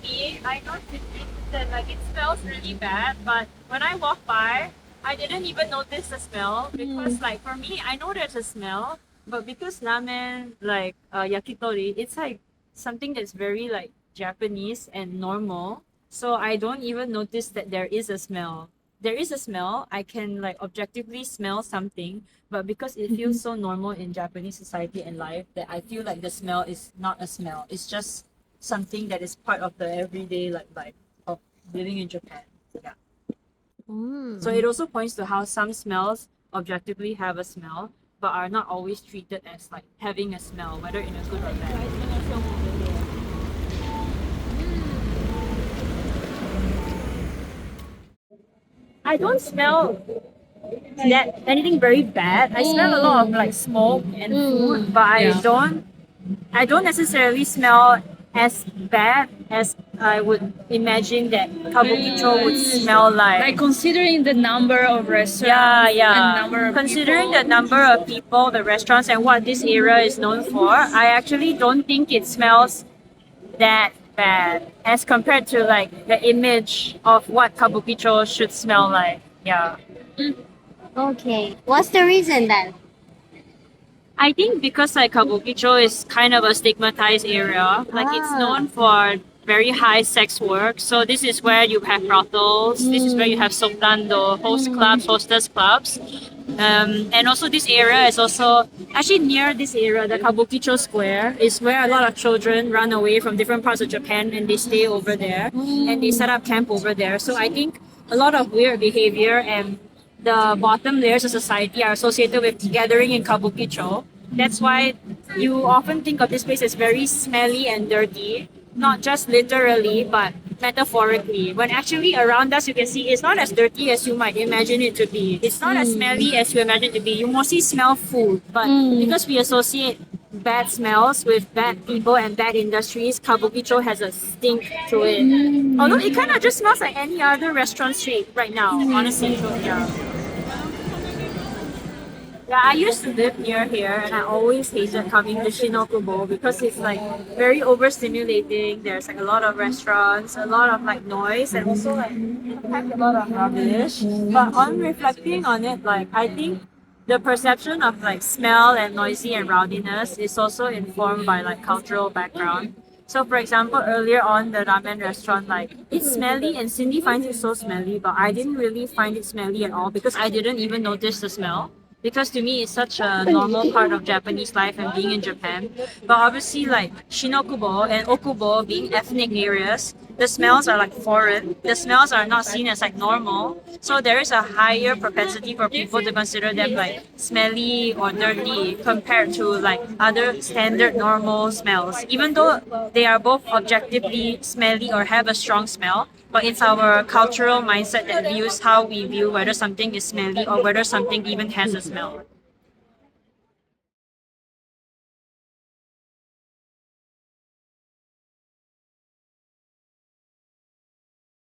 me, I noticed that like it smells really bad, but when I walk by, I didn't even notice the smell because like for me, I know there's a smell, but because ramen like yakitori, it's like something that's very like Japanese and normal, so I don't even notice that there is a smell. There is a smell. I can like objectively smell something, but because it feels so normal in Japanese society and life that I feel like the smell is not a smell. It's just something that is part of the everyday like life of living in Japan. Yeah. So it also points to how some smells objectively have a smell, but are not always treated as like having a smell, whether in a good or bad. I don't smell that anything very bad. I smell a lot of like smoke and food, but I don't necessarily smell as bad as I would imagine that kabukicho would smell like. Like considering the number of restaurants Yeah. and number of Considering people. the number of people, the restaurants, and what this area is known for, I actually don't think it smells that bad as compared to like the image of what kabukicho should smell like. Yeah. Okay. What's the reason then? I think because like kabukicho is kind of a stigmatized area, like it's known for very high sex work. So this is where you have brothels. This is where you have soldando, host clubs, hostess clubs. And also this area is also actually near this area, the Kabukicho Square, is where a lot of children run away from different parts of Japan and they stay over there and they set up camp over there. So I think a lot of weird behavior and the bottom layers of society are associated with gathering in Kabukicho. That's why you often think of this place as very smelly and dirty, not just literally, but metaphorically. When actually around us, you can see it's not as dirty as you might imagine it to be. It's not as smelly as you imagine it to be. You mostly smell food, but because we associate bad smells with bad people and bad industries, Kabukicho has a stink to it. Although it kind of just smells like any other restaurant street right now, honestly. So, yeah. Yeah, I used to live near here and I always hated coming to Shinokubo because it's like very overstimulating. There's like a lot of restaurants, a lot of like noise and also like it packs a lot of rubbish. But on reflecting on it, like I think the perception of like smell and noisy and rowdiness is also informed by like cultural background. So for example, earlier on the ramen restaurant, like it's smelly and Cindy finds it so smelly, but I didn't really find it smelly at all because I didn't even notice the smell. Because to me, it's such a normal part of Japanese life and being in Japan. But obviously, like Shinokubo and Okubo being ethnic areas, the smells are like foreign. The smells are not seen as like normal. So there is a higher propensity for people to consider them like smelly or dirty compared to like other standard normal smells. Even though they are both objectively smelly or have a strong smell, but it's our cultural mindset that views how we view whether something is smelly or whether something even has a smell.